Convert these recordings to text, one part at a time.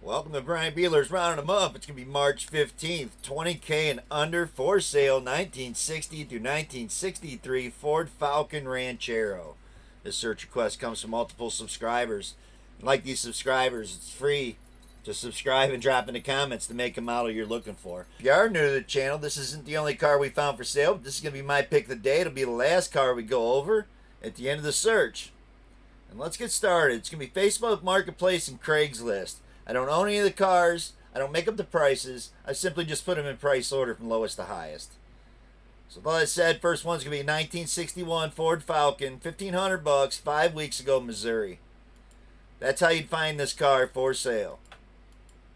Welcome to Brian Beeler's Rounding Them Up. It's going to be March 15th. 20K and under for sale. 1960 through 1963 Ford Falcon Ranchero. This search request comes from multiple subscribers. Like these subscribers, it's free to subscribe and drop in the comments to make a model you're looking for. If you are new to the channel, this isn't the only car we found for sale. But this is going to be my pick of the day. It'll be the last car we go over at the end of the search. And let's get started. It's going to be Facebook Marketplace and Craigslist. I don't own any of the cars. I don't make up the prices. I simply just put them in price order from lowest to highest. So with all that said, first one's going to be a 1961 Ford Falcon, $1,500, 5 weeks ago, Missouri. That's how you'd find this car for sale.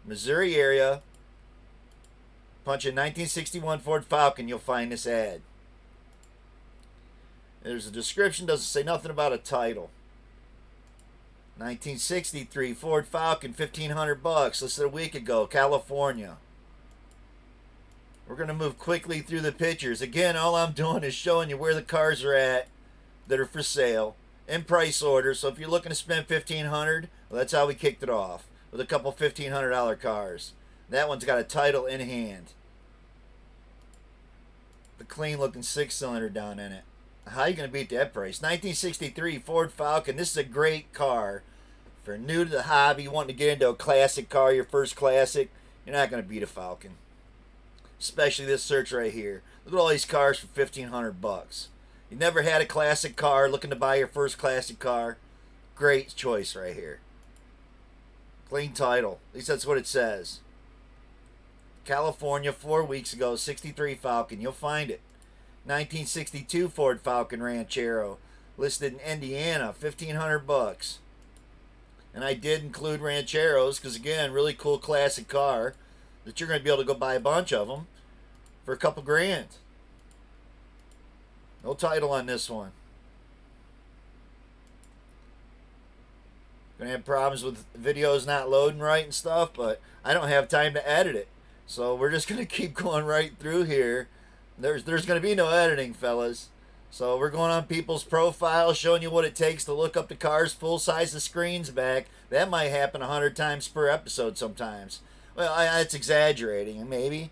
Missouri area. Punch in 1961 Ford Falcon, you'll find this ad. There's a description, doesn't say nothing about a title. 1963 Ford Falcon, $1,500, listed a week ago, California. We're going to move quickly through the pictures. Again, all I'm doing is showing you where the cars are at that are for sale in price order. So if you're looking to spend $1,500, well, that's how we kicked it off, with a couple $1,500 cars. That one's got a title in hand. The clean looking 6-cylinder down in it. How are you going to beat that price? 1963 Ford Falcon. This is a great car. If you're new to the hobby, you want to get into a classic car, your first classic, you're not going to beat a Falcon. Especially this search right here. Look at all these cars for $1,500. You never had a classic car, looking to buy your first classic car. Great choice right here. Clean title. At least that's what it says. California, 4 weeks ago, 63 Falcon. You'll find it. 1962 Ford Falcon Ranchero, listed in Indiana, $1,500. And I did include Rancheros because, again, really cool classic car that you're going to be able to go buy a bunch of them for a couple grand. No title on this one. Going to have problems with videos not loading right and stuff, but I don't have time to edit it. So we're just going to keep going right through here. There's going to be no editing, fellas. So we're going on people's profiles, showing you what it takes to look up the cars, full size the screens back. That might happen 100 times per episode sometimes. Well, it's exaggerating, maybe.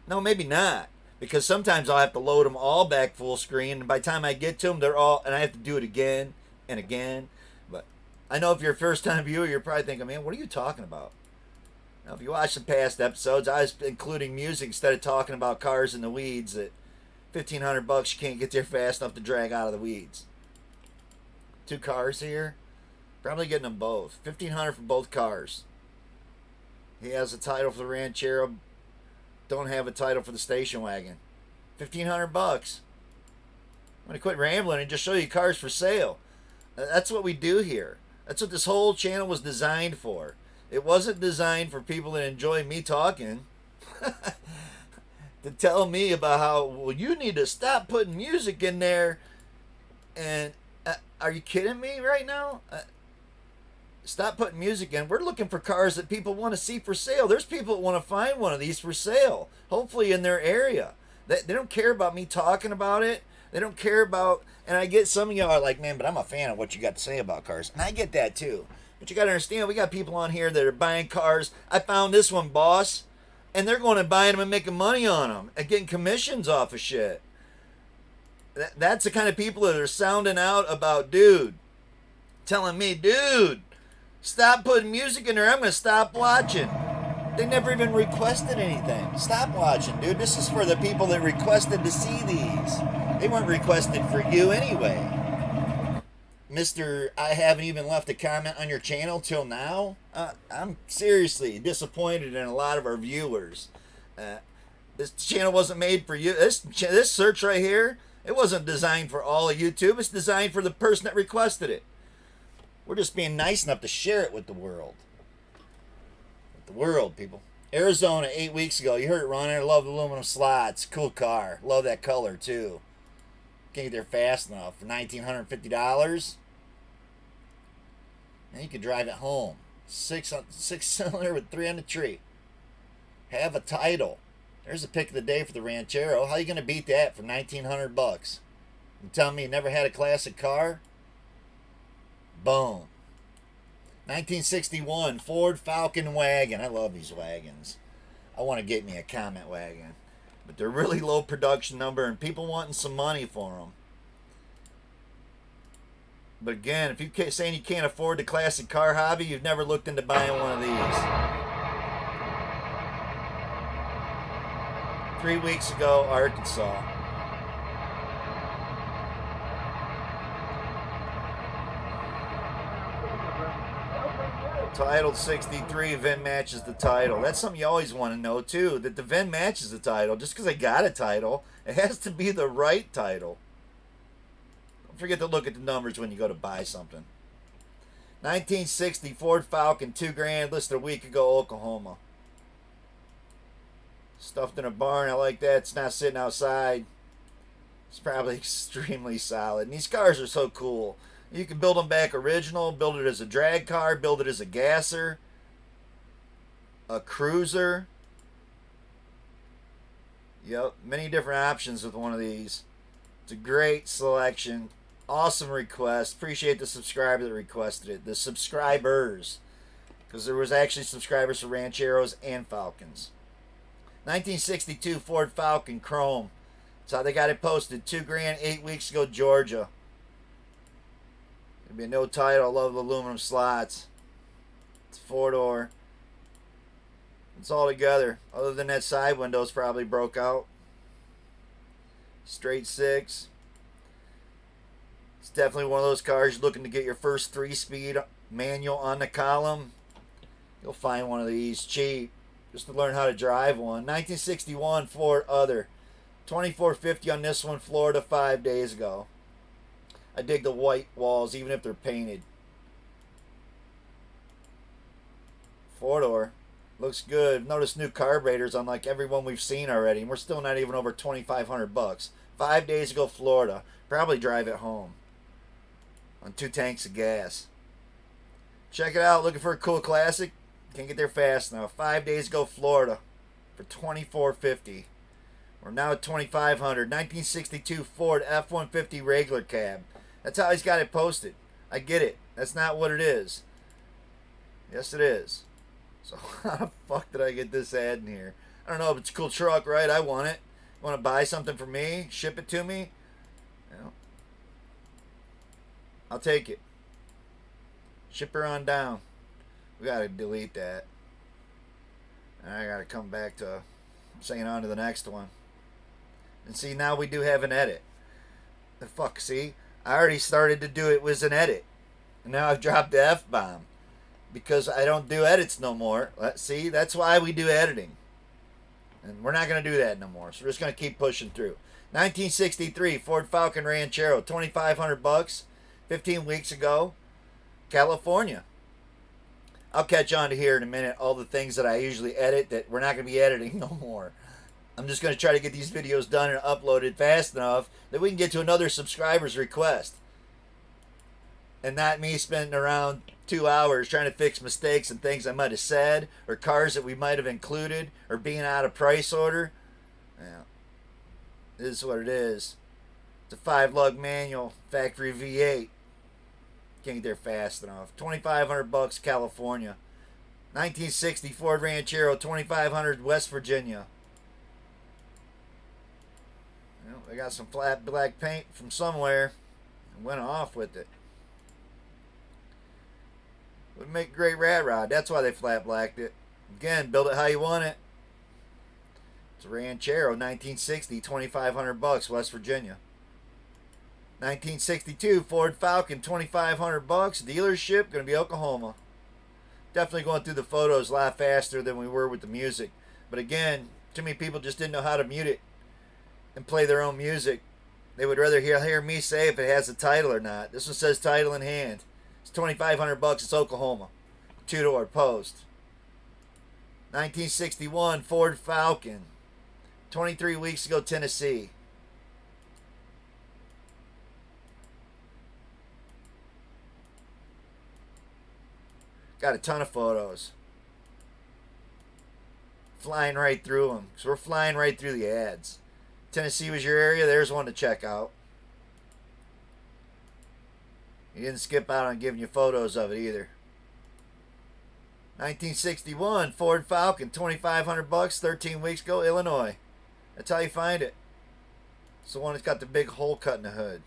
No, maybe not. Because sometimes I'll have to load them all back full screen, and by the time I get to them, they're all, and I have to do it again and again. But I know if you're a first-time viewer, you're probably thinking, man, what are you talking about? Now, if you watch some past episodes, I was including music instead of talking about cars in the weeds that $1,500 you can't get there fast enough to drag out of the weeds. 2 cars here. Probably getting them both. $1,500 for both cars. He has a title for the Ranchero. Don't have a title for the station wagon. $1,500. I'm going to quit rambling and just show you cars for sale. That's what we do here. That's what this whole channel was designed for. It wasn't designed for people that enjoy me talking to tell me about how, well, you need to stop putting music in there. And are you kidding me right now? Stop putting music in. We're looking for cars that people want to see for sale. There's people that want to find one of these for sale, hopefully in their area. They don't care about me talking about it. They don't care about, and I get some of y'all are like, man, but I'm a fan of what you got to say about cars. And I get that too. But you got to understand, we got people on here that are buying cars. I found this one, boss. And they're going and buying them and making money on them and getting commissions off of shit. That's the kind of people that are sounding out about, dude, telling me, dude, stop putting music in there. I'm going to stop watching. They never even requested anything. Stop watching, dude. This is for the people that requested to see these. They weren't requested for you anyway. Mr. I haven't even left a comment on your channel till now. I'm seriously disappointed in a lot of our viewers. This channel wasn't made for you. This search right here, it wasn't designed for all of YouTube. It's designed for the person that requested it. We're just being nice enough to share it with the world. With the world, people. Arizona, 8 weeks ago. You heard it running. I love the aluminum slots. Cool car. Love that color, too. Can't get there fast enough for $1,950. And you can drive it home. 6-cylinder with 3 on the tree. Have a title. There's a pick of the day for the Ranchero. How you going to beat that for $1,900? You tell me you never had a classic car? Boom. 1961 Ford Falcon wagon. I love these wagons. I want to get me a Comet wagon. But they're really low production number and people wanting some money for them. But again, if you're saying you can't afford the classic car hobby, you've never looked into buying one of these. 3 weeks ago, Arkansas. Titled 63, VIN matches the title. That's something you always want to know too, that the VIN matches the title. Just because I got a title, it has to be the right title. Don't forget to look at the numbers when you go to buy something. 1960 Ford Falcon, $2,000, listed a week ago, Oklahoma. Stuffed in a barn, I like that. It's not sitting outside. It's probably extremely solid. And these cars are so cool. You can build them back original, build it as a drag car, build it as a gasser, a cruiser. Yep, many different options with one of these. It's a great selection. Awesome request. Appreciate the subscriber that requested it. The subscribers. Because there was actually subscribers for Rancheros and Falcons. 1962 Ford Falcon Chrome. That's how they got it posted. $2,000, 8 weeks ago, Georgia. There'll be no title. I love the aluminum slots. It's 4-door. It's all together. Other than that side window's probably broke out. Straight 6. It's definitely one of those cars you're looking to get your first 3-speed manual on the column. You'll find one of these cheap just to learn how to drive one. 1961 Ford Other. $2,450 on this one, Florida, 5 days ago. I dig the white walls, even if they're painted. 4-door. Looks good. Notice new carburetors on like every one we've seen already. And we're still not even over $2,500. 5 days ago, Florida. Probably drive it home. On 2 tanks of gas. Check it out. Looking for a cool classic? Can't get there fast enough. 5 days ago, Florida. For $2,450. We're now at $2,500. 1962 Ford F-150 regular cab. That's how he's got it posted. I get it. That's not what it is. Yes, it is. So how the fuck did I get this ad in here? I don't know, but it's a cool truck, right? I want it. You want to buy something for me? Ship it to me? You know, I'll take it. Ship her on down. We got to delete that. And I got to come back to saying on to the next one. And see, now we do have an edit. The fuck, see? I already started to do it was an edit. And now I've dropped the F-bomb. Because I don't do edits no more. See, that's why we do editing. And we're not going to do that no more. So we're just going to keep pushing through. 1963 Ford Falcon Ranchero. $2,500. 15 weeks ago. California. I'll catch on to here in a minute. All the things that I usually edit that we're not going to be editing no more. I'm just going to try to get these videos done and uploaded fast enough that we can get to another subscriber's request. And not me spending around 2 hours trying to fix mistakes and things I might have said, or cars that we might have included, or being out of price order. Yeah, this is what it is. It's a 5-lug manual, factory V8. Can't get there fast enough. $2,500, California. 1960 Ford Ranchero, $2,500, West Virginia. Well, they got some flat black paint from somewhere and went off with it. Would make a great rat rod. That's why they flat blacked it. Again, build it how you want it. It's a Ranchero, 1960, $2,500, West Virginia. 1962 Ford Falcon, $2,500, dealership, going to be Oklahoma. Definitely going through the photos a lot faster than we were with the music. But again, too many people just didn't know how to mute it and play their own music. They would rather hear me say if it has a title or not. This one says title in hand. It's $2,500. It's Oklahoma. 2-door post. 1961 Ford Falcon. 23 weeks ago, Tennessee. Got a ton of photos. Flying right through them. So we're flying right through the ads. Tennessee was your area. There's one to check out. He didn't skip out on giving you photos of it either. 1961 Ford Falcon, 2,500 bucks, 13 weeks ago, Illinois. That's how you find it. It's the one that's got the big hole cut in the hood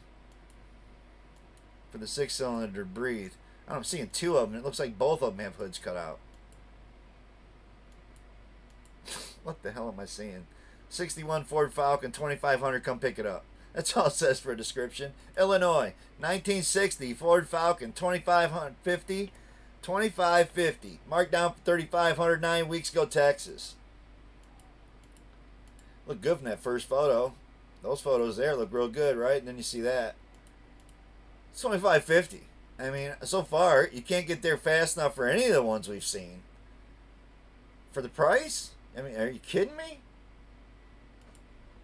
for the 6-cylinder to breathe. I'm seeing two of them. It looks like both of them have hoods cut out. What the hell am I seeing? 61 Ford Falcon, 2,500. Come pick it up. That's all it says for a description. Illinois, 1960 Ford Falcon, 2,550. 2550. Marked down for 3,500 9 weeks ago, Texas. Look good from that first photo. Those photos there look real good, right? And then you see that. It's 2550. I mean, so far, you can't get there fast enough for any of the ones we've seen. For the price? I mean, are you kidding me?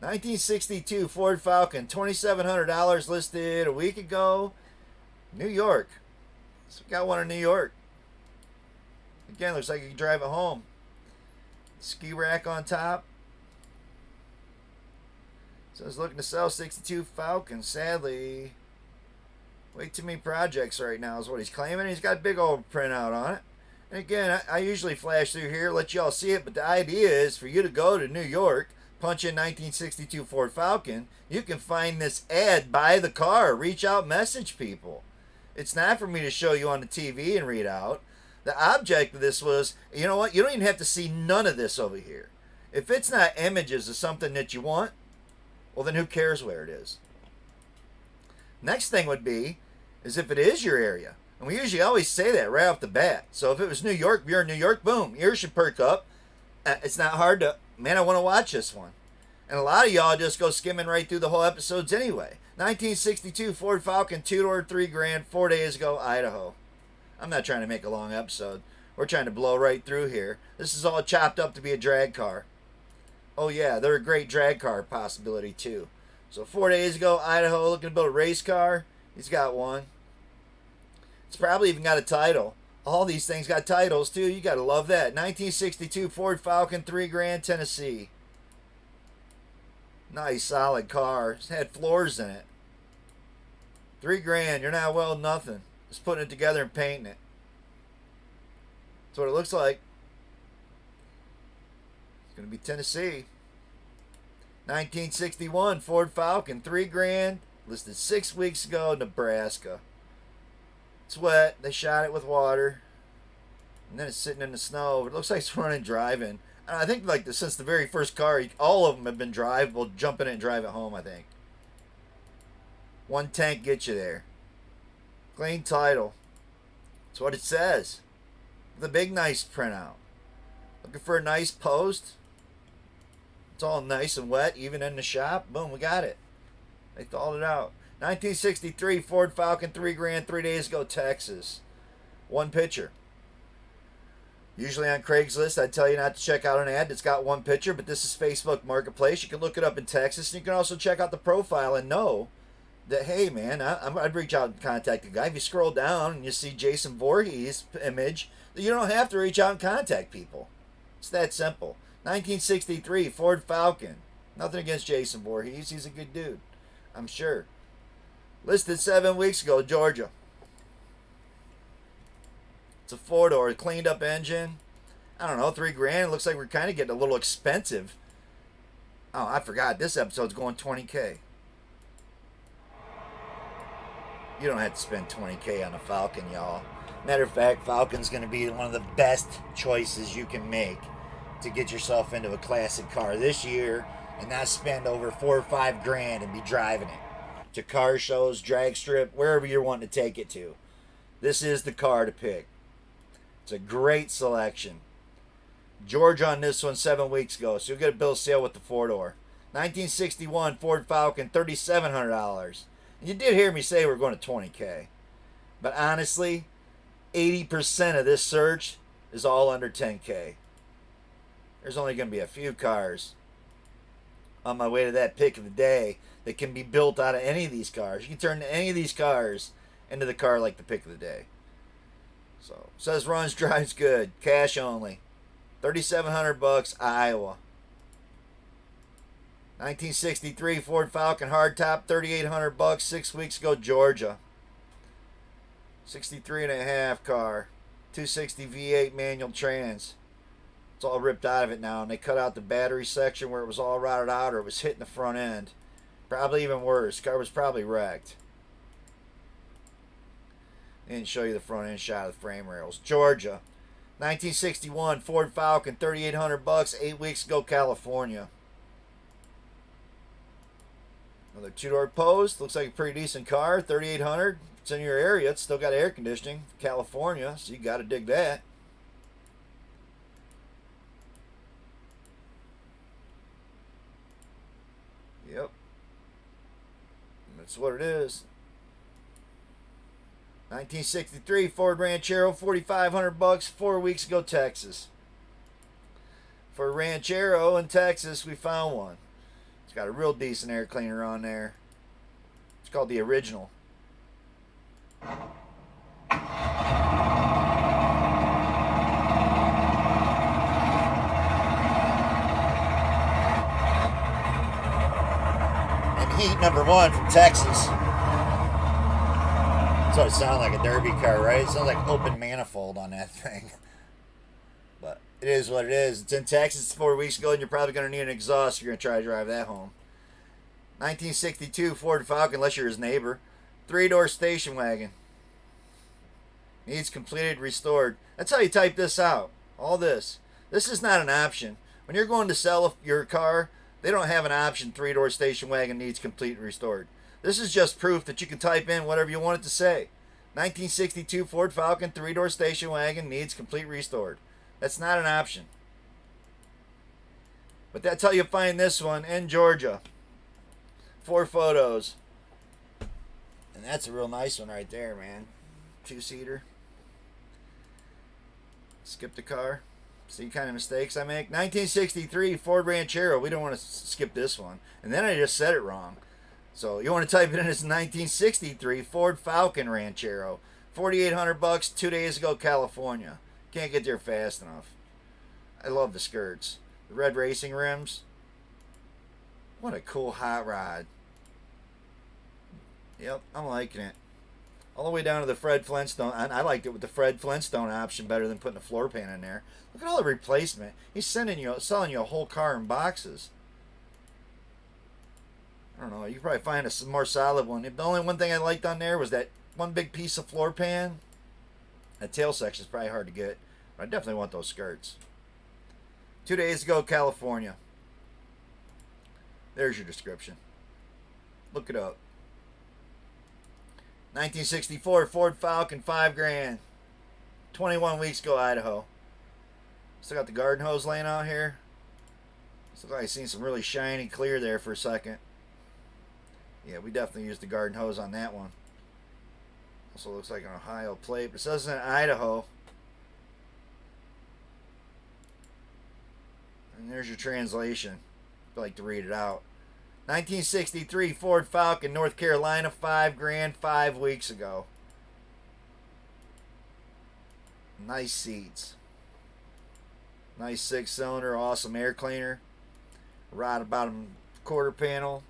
1962 Ford Falcon, $2,700 listed a week ago. New York. So we got one in New York. Again, looks like you can drive it home. Ski rack on top. So he's looking to sell 62 Falcon. Sadly, way too many projects right now is what he's claiming. He's got a big old printout on it. And again, I usually flash through here, let y'all see it, but the idea is for you to go to New York, punch in 1962 Ford Falcon, you can find this ad, buy the car, reach out, message people. It's not for me to show you on the TV and read out. The object of this was, you know what? You don't even have to see none of this over here. If it's not images of something that you want, well, then who cares where it is? Next thing would be, is if it is your area. And we usually always say that right off the bat. So if it was New York, you're in New York, boom, ears should perk up. It's not hard to, man, I want to watch this one. And a lot of y'all just go skimming right through the whole episodes anyway. 1962 Ford Falcon, 2-door, $3,000, 4 days ago, Idaho. I'm not trying to make a long episode. We're trying to blow right through here. This is all chopped up to be a drag car. Oh yeah, they're a great drag car possibility too. So 4 days ago, Idaho, looking to build a race car. He's got one. It's probably even got a title. All these things got titles too. You gotta love that. 1962 Ford Falcon, $3,000, Tennessee. Nice, solid car. It's had floors in it. $3,000. You're not well nothing. Just putting it together and painting it. That's what it looks like. It's gonna be Tennessee. 1961 Ford Falcon, $3,000. Listed 6 weeks ago, Nebraska. It's wet. They shot it with water, and then it's sitting in the snow. It looks like it's running, driving. And I think like since the very first car, all of them have been drivable. Jump in it and drive it home. I think. One tank gets you there. Clean title. That's what it says. The big nice printout. Looking for a nice post. It's all nice and wet, even in the shop. Boom, we got it. They thawed it out. 1963 Ford Falcon, $3,000, 3 days ago, Texas. One picture. Usually on Craigslist, I'd tell you not to check out an ad that's got one picture, but this is Facebook Marketplace. You can look it up in Texas, and you can also check out the profile and know that, hey, man, I'd reach out and contact the guy. If you scroll down and you see Jason Voorhees' image, you don't have to reach out and contact people. It's that simple. 1963 Ford Falcon. Nothing against Jason Voorhees. He's a good dude, I'm sure. Listed 7 weeks ago, Georgia. It's a 4-door, cleaned up engine. I don't know, $3,000. It looks like we're kind of getting a little expensive. Oh, I forgot. This episode's going $20,000. You don't have to spend $20,000 on a Falcon, y'all. Matter of fact, Falcon's going to be one of the best choices you can make to get yourself into a classic car this year and not spend over $4 or $5,000 and be driving it to car shows, drag strip, wherever you're wanting to take it to. This is the car to pick. It's a great selection. Georgia on this one 7 weeks ago, so you'll get a bill of sale with the 4-door. 1961 Ford Falcon, $3,700. And you did hear me say we're going to $20,000. But honestly, 80% of this search is all under $10,000. There's only going to be a few cars on my way to that pick of the day that can be built out of any of these cars. You can turn any of these cars into the car like the pick of the day. So, says runs, drives good. Cash only. $3,700, Iowa. 1963 Ford Falcon hardtop, $3,800, 6 weeks ago, Georgia. 63 and a half car. 260 V8 manual trans. It's all ripped out of it now, and they cut out the battery section where it was all rotted out, or it was hitting the front end. Probably even worse. Car was probably wrecked. Didn't show you the front end shot of the frame rails. Georgia, 1961 Ford Falcon, $3,800, 8 weeks ago, California. Another two-door post. Looks like a pretty decent car. $3,800. It's in your area. It's still got air conditioning. California, so you got to dig that. Yep. That's what it is. 1963 Ford Ranchero, $4,500, 4 weeks ago, Texas. For Ranchero in Texas, we found one. It's got a real decent air cleaner on there. It's called the Original. And heat number one from Texas. That's what it sounds like, a derby car, right? It sounds like open manifold on that thing. But it is what it is. It's in Texas 4 weeks ago, and you're probably going to need an exhaust if you're going to try to drive that home. 1962 Ford Falcon, unless you're his neighbor. 3-door station wagon. Needs completed, restored. That's how you type this out. All this. This is not an option. When you're going to sell your car, they don't have an option, 3-door station wagon needs complete, restored. This is just proof that you can type in whatever you want it to say. 1962 Ford Falcon, 3-door station wagon, needs complete, restored. That's not an option. But that's how you find this one in Georgia. 4 photos. And that's a real nice one right there, man. 2-seater. Skip the car. See kind of mistakes I make. 1963 Ford Ranchero. We don't want to skip this one. And then I just said it wrong. So you want to type it in as 1963 Ford Falcon Ranchero. $4,800, 2 days ago, California. Can't get there fast enough. I love the skirts. The red racing rims. What a cool hot rod. Yep, I'm liking it. All the way down to the Fred Flintstone. I liked it with the Fred Flintstone option better than putting a floor pan in there. Look at all the replacement. He's selling you a whole car in boxes. I don't know. You can probably find a more solid one. The only one thing I liked on there was that one big piece of floor pan. That tail section is probably hard to get. But I definitely want those skirts. 2 days ago, California. There's your description. Look it up. 1964 Ford Falcon, $5,000. 21 weeks ago, Idaho. Still got the garden hose laying out here. Looks like I seen some really shiny clear there for a second. Yeah, we definitely used the garden hose on that one. Also looks like an Ohio plate, but it says in Idaho. And there's your translation. I'd like to read it out. 1963 Ford Falcon, North Carolina, $5,000, 5 weeks ago. Nice seats. Nice 6-cylinder, awesome air cleaner. Right bottom quarter panel.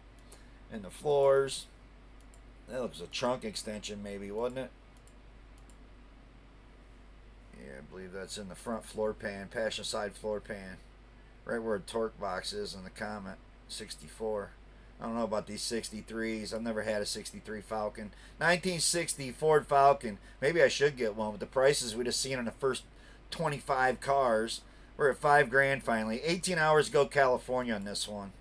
And the floors. That looks a trunk extension maybe, wasn't it? Yeah, I believe that's in the front floor pan, passenger side floor pan. Right where the torque box is in the Comet. 64. I don't know about these 63s. I've never had a 63 Falcon. 1960 Ford Falcon. Maybe I should get one with the prices we just seen on the first 25 cars. We're at $5,000 finally. 18 hours ago, California on this one.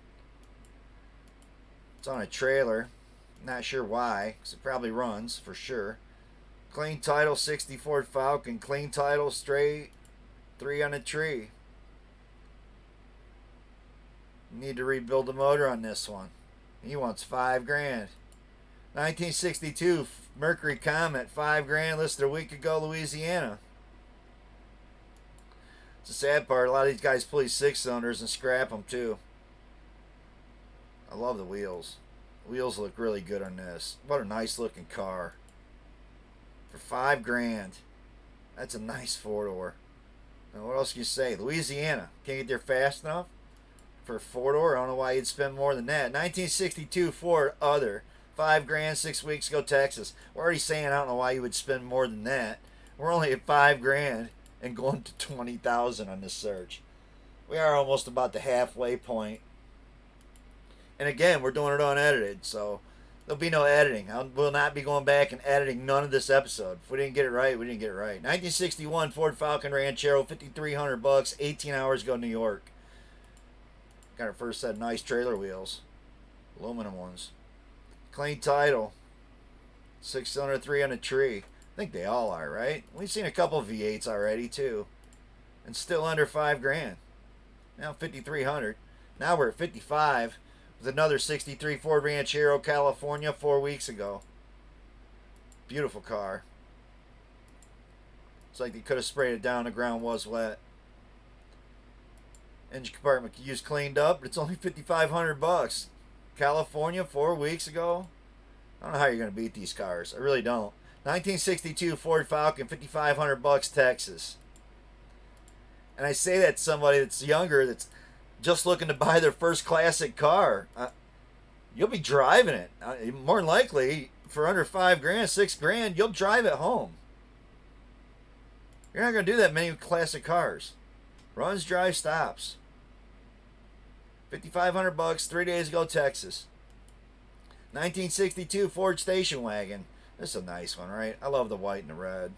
It's on a trailer. Not sure why, because it probably runs for sure. Clean title, 60 Ford Falcon. Clean title, straight, 3 on a tree. Need to rebuild the motor on this one. He wants $5,000. 1962 Mercury Comet, $5,000, listed a week ago, Louisiana. It's a sad part. A lot of these guys pull these 6-cylinders and scrap them too. I love the wheels. The wheels look really good on this. What a nice looking car. For $5,000. That's a nice 4-door. Now what else can you say? Louisiana. Can't get there fast enough? For a 4-door, I don't know why you'd spend more than that. 1962 Ford Other. $5,000, 6 weeks ago, Texas. We're already saying I don't know why you would spend more than that. We're only at 5 grand and going to 20,000 on this search. We are almost about the halfway point. And again, we're doing it unedited, so there'll be no editing. I will not be going back and editing none of this episode. If we didn't get it right, we didn't get it right. 1961 Ford Falcon Ranchero, $5,300, 18 hours ago, New York. Got our first set of nice trailer wheels, aluminum ones. Clean title. 603 on a tree. I think they all are, right? We've seen a couple of V8s already too, and still under 5 grand. Now 5,300. Now we're at 55 with another 63 Ford Ranchero, California, 4 weeks ago. Beautiful car. It's like they could have sprayed it down. The ground was wet. Engine compartment could use cleaned up, but it's only $5,500. California, 4 weeks ago. I don't know how you're going to beat these cars. I really don't. 1962 Ford Falcon, $5,500, Texas. And I say that to somebody that's younger, that's just looking to buy their first classic car. You'll be driving it. More than likely, for under 5 grand, 6 grand, you'll drive it home. You're not going to do that many classic cars. Runs, drive, stops. $5,500, 3 days ago, Texas. 1962 Ford Station Wagon. This is a nice one, right? I love the white and the red.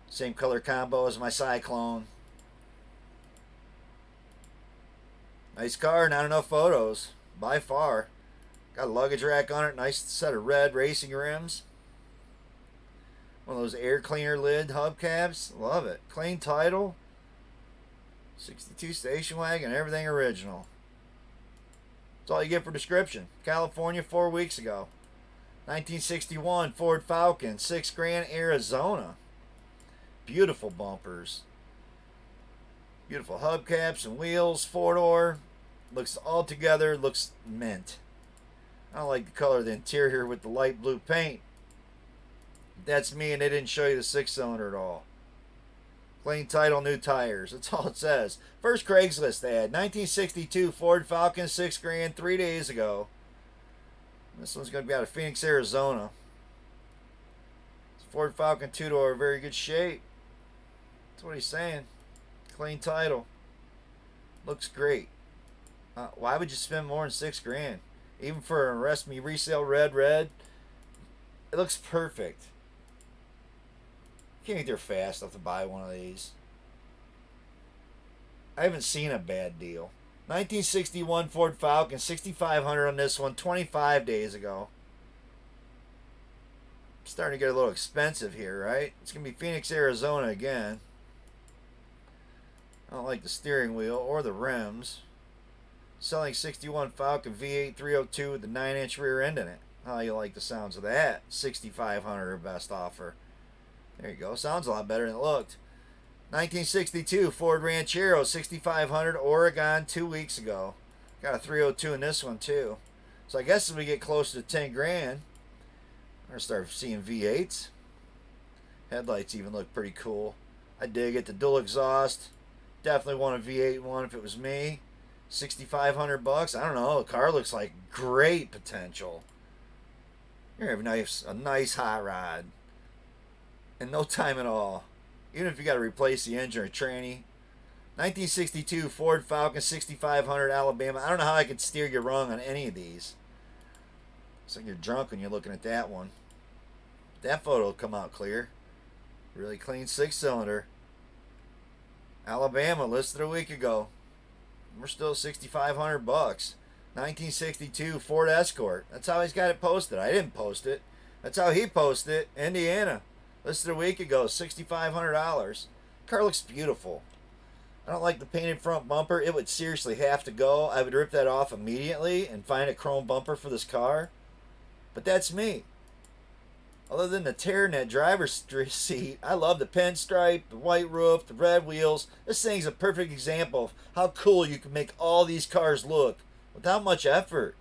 Same color combo as my Cyclone. Nice car, not enough photos. By far. Got a luggage rack on it. Nice set of red racing rims. One of those air cleaner lid hubcaps. Love it. Clean title. 62 station wagon. Everything original. That's all you get for description. California, 4 weeks ago. 1961 Ford Falcon, 6 grand, Arizona. Beautiful bumpers. Beautiful hubcaps and wheels, 4-door. Looks all together, looks mint. I don't like the color of the interior with the light blue paint. That's me, and they didn't show you the 6-cylinder at all. Clean title, new tires. That's all it says. First Craigslist ad, 1962 Ford Falcon, 6 grand, 3 days ago. This one's going to be out of Phoenix, Arizona. It's Ford Falcon 2-door, very good shape. That's what he's saying. Clean title. Looks great. Why would you spend more than 6 grand? Even for an Arrest Me resale red. It looks perfect. You can't get there fast enough to buy one of these. I haven't seen a bad deal. 1961 Ford Falcon, $6,500 on this one, 25 days ago. Starting to get a little expensive here, right? It's going to be Phoenix, Arizona again. I don't like the steering wheel or the rims. Selling 61 Falcon V8 302 with the 9-inch rear end in it. How you like the sounds of that? 6,500 best offer. There you go. Sounds a lot better than it looked. 1962 Ford Ranchero, 6,500, Oregon, 2 weeks ago. Got a 302 in this one too. So I guess as we get closer to 10 grand, we're going to start seeing V8s. Headlights even look pretty cool. I dig it. The dual exhaust. Definitely want a V8 one if it was me. $6,500. I don't know. The car looks like great potential. You're going to have a nice hot rod. In no time at all. Even if you got to replace the engine or tranny. 1962 Ford Falcon, 6,500, Alabama. I don't know how I could steer you wrong on any of these. Looks like you're drunk when you're looking at that one. That photo will come out clear. Really clean 6-cylinder. Alabama, listed a week ago. We're still $6,500. 1962 Ford Escort. That's how he's got it posted. I didn't post it. That's how he posted it. Indiana. Listed a week ago, $6,500. Car looks beautiful. I don't like the painted front bumper. It would seriously have to go. I would rip that off immediately and find a chrome bumper for this car. But that's me. Other than the tear in that driver's seat, I love the pinstripe, the white roof, the red wheels. This thing's a perfect example of how cool you can make all these cars look without much effort.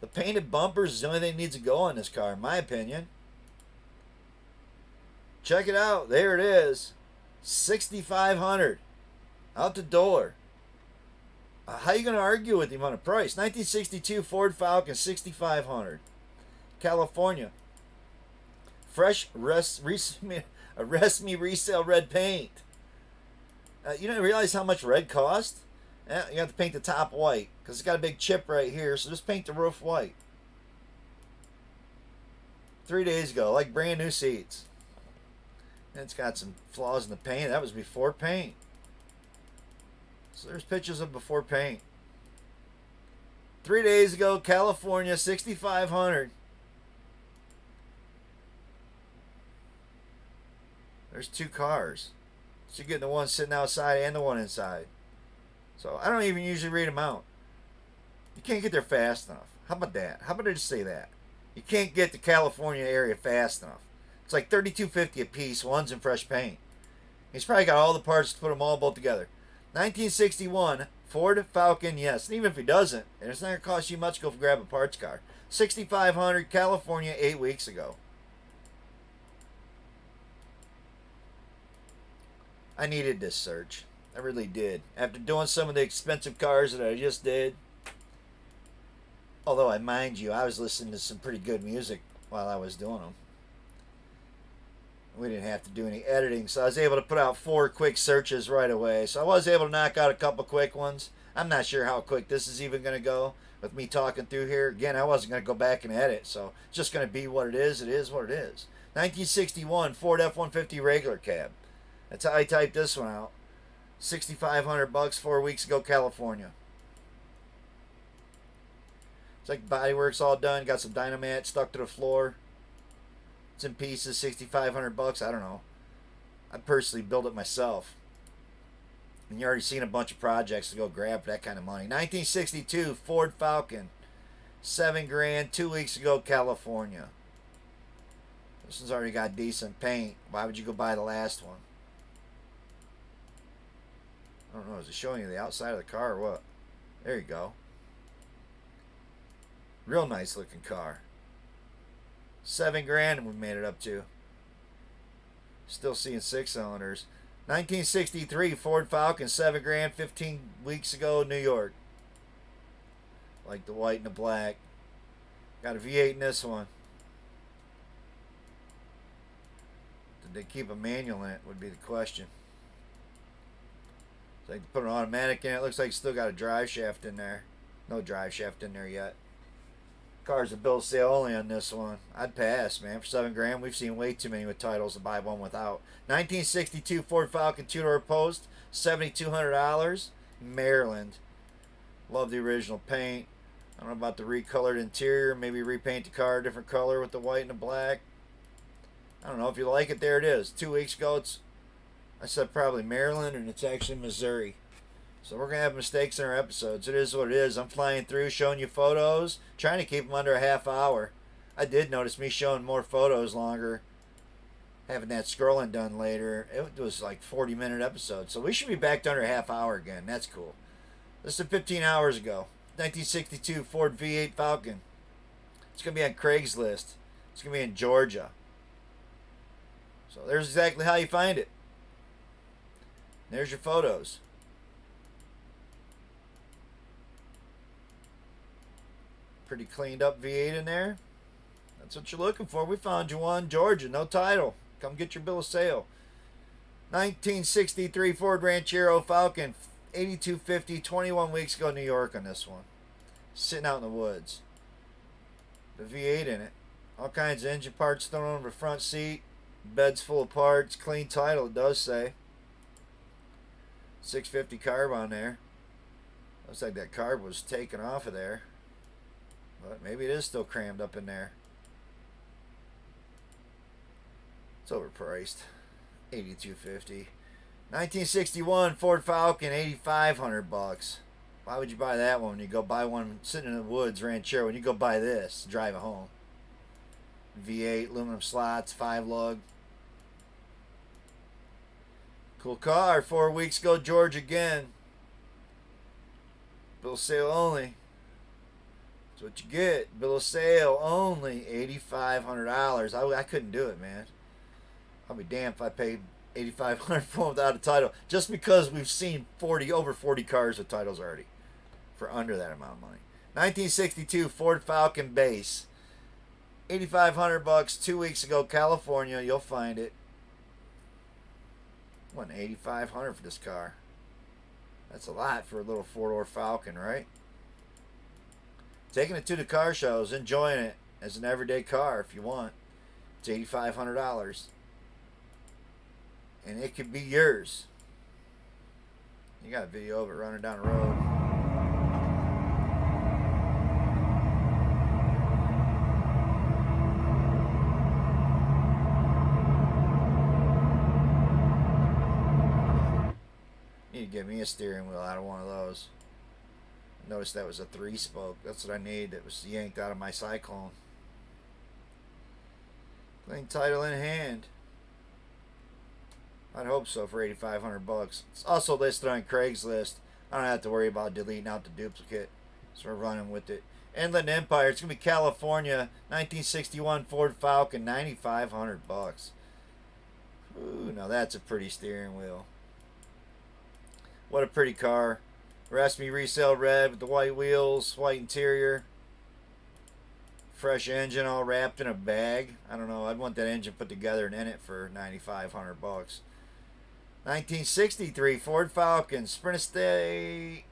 The painted bumpers is the only thing that needs to go on this car, in my opinion. Check it out. There it is. $6,500. Out the door. How are you going to argue with him on a price? 1962 Ford Falcon, $6,500. California. Fresh Arrest me resale red paint. You don't realize how much red costs? You have to paint the top white because it's got a big chip right here. So just paint the roof white. 3 days ago, like brand new seats. And it's got some flaws in the paint. That was before paint. So there's pictures of before paint. 3 days ago, California, 6,500. There's two cars. So you're getting the one sitting outside and the one inside. So I don't even usually read them out. You can't get there fast enough. How about that? How about I just say that? You can't get to California area fast enough. It's like $32.50 a piece. One's in fresh paint. He's probably got all the parts to put them all both together. 1961 Ford Falcon, yes. And even if he doesn't, and it's not going to cost you much to go grab a parts car. 6,500 California 8 weeks ago. I needed this search. I really did. After doing some of the expensive cars that I just did. Although, mind you, I was listening to some pretty good music while I was doing them. We didn't have to do any editing, so I was able to put out 4 quick searches right away. So I was able to knock out a couple quick ones. I'm not sure how quick this is even going to go with me talking through here. Again, I wasn't going to go back and edit, so it's just going to be what it is. It is what it is. 1961 Ford F-150 regular cab. That's how I typed this one out. $6,500 4 weeks ago, California. It's like bodywork's all done. Got some Dynamat stuck to the floor. It's in pieces. $6,500. I don't know. I personally built it myself. And you already seen a bunch of projects to go grab for that kind of money. 1962 Ford Falcon. $7,000 2 weeks ago, California. This one's already got decent paint. Why would you go buy the last one? I don't know. Is it showing you the outside of the car or what? There you go. Real nice looking car. $7,000 we made it up to. Still seeing 6 cylinders. 1963 Ford Falcon, $7,000 15 weeks ago, New York. Like the white and the black. Got a V8 in this one. Did they keep a manual in it would be the question. So they put an automatic in it. Looks like it's still got a drive shaft in there. No drive shaft in there yet. Car's a bill of sale only on this one. I'd pass, man. For $7,000, we've seen way too many with titles to buy one without. 1962 Ford Falcon 2-door post, $7,200, Maryland. Love the original paint. I don't know about the recolored interior. Maybe repaint the car a different color with the white and the black. I don't know. If you like it, there it is. 2 weeks ago, I said probably Maryland, and it's actually Missouri. So we're going to have mistakes in our episodes. It is what it is. I'm flying through, showing you photos, trying to keep them under a half hour. I did notice me showing more photos longer, having that scrolling done later. It was like 40-minute episode. So we should be back to under a half hour again. That's cool. This is 15 hours ago. 1962 Ford V8 Falcon. It's going to be on Craigslist. It's going to be in Georgia. So there's exactly how you find it. There's your photos. Pretty cleaned up V8 in there. That's what you're looking for. We found you one, Georgia. No title. Come get your bill of sale. 1963 Ford Ranchero Falcon, $8,250, 21 weeks ago, New York on this one. Sitting out in the woods. The V8 in it. All kinds of engine parts thrown over the front seat. Bed's full of parts. Clean title, it does say. 650 carb on there. Looks like that carb was taken off of there. But maybe it is still crammed up in there. It's overpriced. $8,250. 1961 Ford Falcon, $8,500. Why would you buy that one when you go buy one sitting in the woods, Ranchero, when you go buy this, drive it home? V8, aluminum slots, 5-lug. Cool car. 4 weeks ago, Georgia again. Bill of sale only. That's what you get. Bill of sale only. $8,500. I couldn't do it, man. I'll be damned if I paid $8,500 for one without a title. Just because we've seen over 40 cars with titles already for under that amount of money. 1962 Ford Falcon base. $8,500 2 weeks ago, California. You'll find it. What, $8,500 for this car? That's a lot for a little four-door Falcon, right? Taking it to the car shows, enjoying it as an everyday car if you want. It's $8,500. And it could be yours. You got a video of it running down the road. Need to get me a steering wheel out of one of those. Notice that was a 3-spoke. That's what I need. That was yanked out of my Cyclone. Clean title in hand. I'd hope so for $8,500. It's also listed on Craigslist. I don't have to worry about deleting out the duplicate. So we're running with it. Inland Empire. It's gonna be California, 1961 Ford Falcon, $9,500. Ooh, now that's a pretty steering wheel. What a pretty car. Rasmi resale red with the white wheels, white interior. Fresh engine all wrapped in a bag. I don't know. I'd want that engine put together and in it for $9,500. 1963 Ford Falcon. Sprint Estate.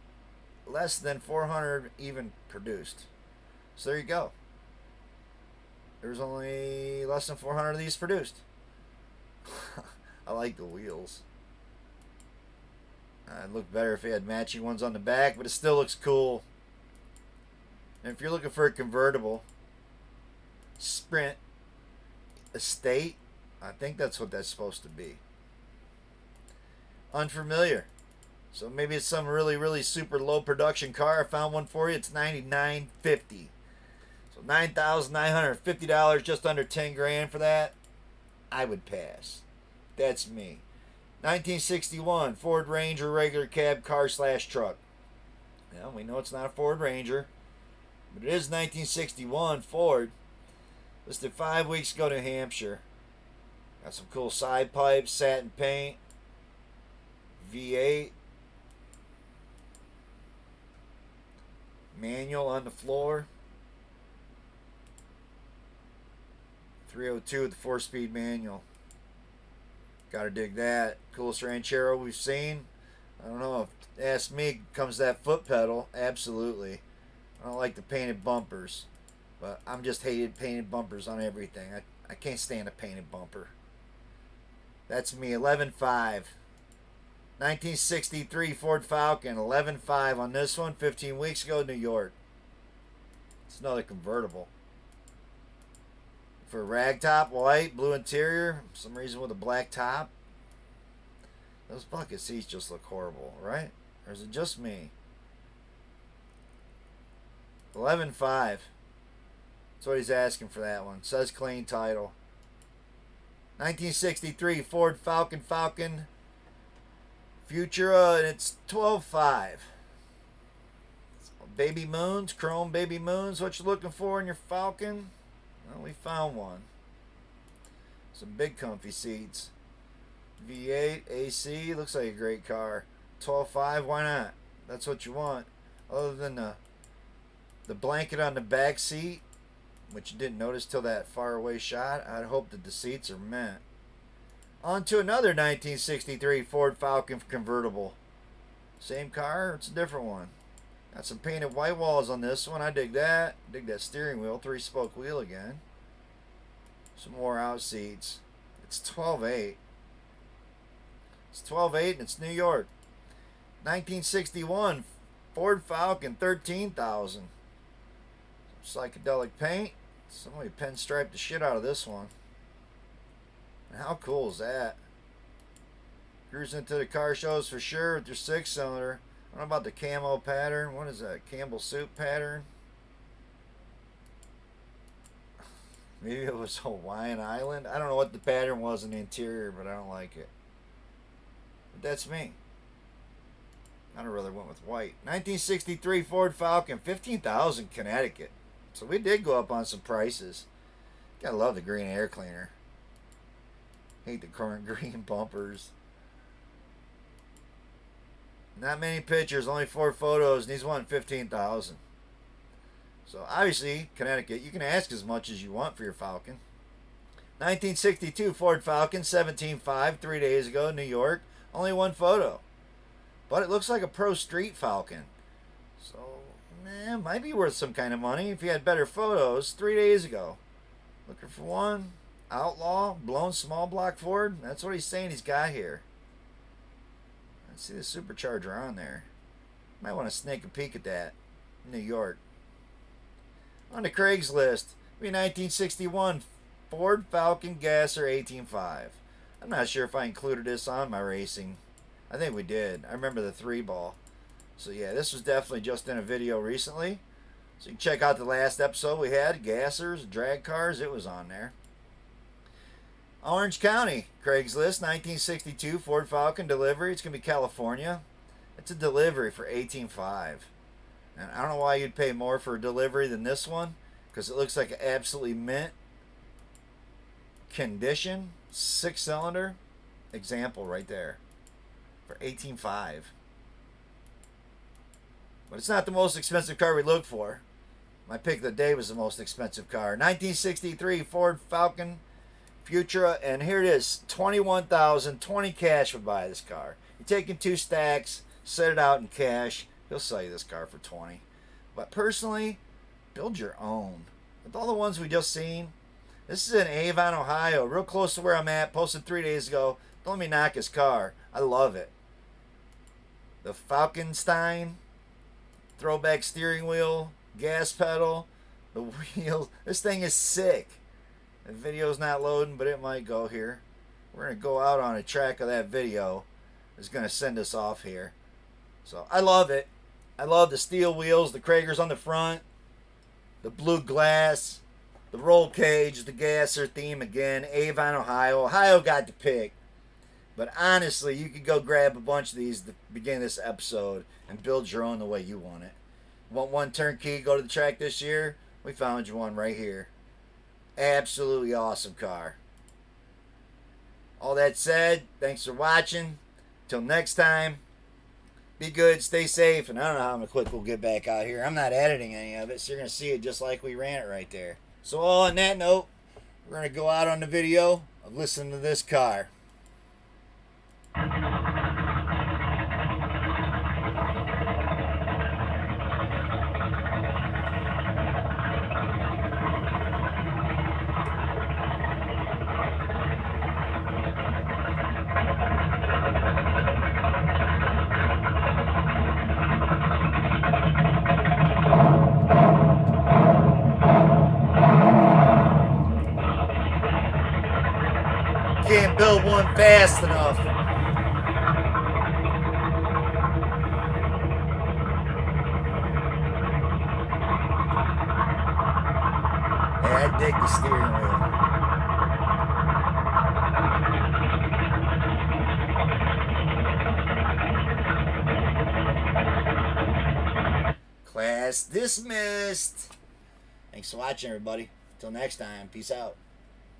Less than 400 even produced. So there you go. There's only less than 400 of these produced. I like the wheels. It'd look better if it had matching ones on the back, but it still looks cool. And if you're looking for a convertible, Sprint Estate, I think that's what that's supposed to be. Unfamiliar. So maybe it's some really, really super low production car. I found one for you. It's $99.50. So $9,950, just under 10 grand for that. I would pass. That's me. 1961 Ford Ranger regular cab car / truck. Well, we know it's not a Ford Ranger, but it is 1961 Ford. Listed 5 weeks ago, New Hampshire. Got some cool side pipes, satin paint, V8, manual on the floor, 302 with the 4-speed manual. Gotta dig that. Coolest Ranchero we've seen. I don't know. If ask me, comes that foot pedal. Absolutely. I don't like the painted bumpers. But I'm just hated painted bumpers on everything. I can't stand a painted bumper. That's me. 11.5. 1963 Ford Falcon. 11.5 on this one. 15 weeks ago, New York. It's another convertible. For ragtop, white, blue interior, for some reason with a black top. Those bucket seats just look horrible, right? Or is it just me? 11.5. That's what he's asking for that one. Says clean title. 1963 Ford Falcon Futura, and it's 12.5. Baby moons, chrome baby moons. What you looking for in your Falcon? Well, we found one. Some big comfy seats. V8, AC, looks like a great car. 12.5, why not? That's what you want. Other than the blanket on the back seat, which you didn't notice till that far away shot, I'd hope that the seats are mint. On to another 1963 Ford Falcon convertible. Same car, it's a different one. Got some painted white walls on this one. I dig that. Dig that steering wheel. 3-spoke wheel again. Some more out seats. It's 12.8. It's 12.8 and it's New York. 1961 Ford Falcon, 13,000. Psychedelic paint. Somebody pinstriped the shit out of this one. And how cool is that? Cruising into the car shows for sure with your 6-cylinder. I don't know about the camo pattern. What is that? Campbell soup pattern? Maybe it was Hawaiian Island. I don't know what the pattern was in the interior, but I don't like it. But that's me. I'd have rather went with white. 1963 Ford Falcon, 15,000 Connecticut. So we did go up on some prices. Gotta love the green air cleaner. Hate the current green bumpers. Not many pictures, only 4 photos, and he's won 15,000. So obviously, Connecticut, you can ask as much as you want for your Falcon. 1962 Ford Falcon, 17.5, 3 days ago, New York. Only one photo. But it looks like a Pro Street Falcon. So, it might be worth some kind of money if you had better photos 3 days ago. Looking for one. Outlaw, blown small block Ford. That's what he's saying he's got here. Let's see the supercharger on there. Might want to snake a peek at that. New York. On the Craigslist. Be 1961 Ford Falcon Gasser 18.5. I'm not sure if I included this on my racing. I think we did. I remember the 3-ball. So yeah, this was definitely just in a video recently. So you can check out the last episode we had. Gassers, drag cars. It was on there. Orange County, Craigslist, 1962 Ford Falcon delivery. It's going to be California. It's a delivery for 18.5. And I don't know why you'd pay more for a delivery than this one, because it looks like an absolutely mint condition 6-cylinder example right there for 18.5. But it's not the most expensive car we looked for. My pick of the day was the most expensive car. 1963 Ford Falcon Futura, and here it is, $21,000. 20 cash would buy this car. You're taking 2 stacks, set it out in cash. He'll sell you this car for 20. But personally, build your own. With all the ones we just seen, this is in Avon, Ohio, real close to where I'm at. Posted 3 days ago. Don't let me knock his car. I love it. The Falkenstein, throwback steering wheel, gas pedal, the wheels. This thing is sick. The video's not loading, but it might go here. We're going to go out on a track of that video. It's going to send us off here. So I love it. I love the steel wheels, the Kragers on the front, the blue glass, the roll cage, the gasser theme again. Avon, Ohio. Ohio got the pick. But honestly, you could go grab a bunch of these at the beginning of this episode and build your own the way you want it. Want one turnkey, go to the track this year? We found you one right here. Absolutely awesome car. All that said, thanks for watching. Till next time, be good, stay safe, and I don't know how quick we'll get back out here. I'm not editing any of it, so you're going to see it just like we ran it right there. So on that note, we're going to go out on the video of listening to this car. Can't build one fast enough. Hey, I dig the steering wheel. Class dismissed. Thanks for watching, everybody. Till next time, peace out.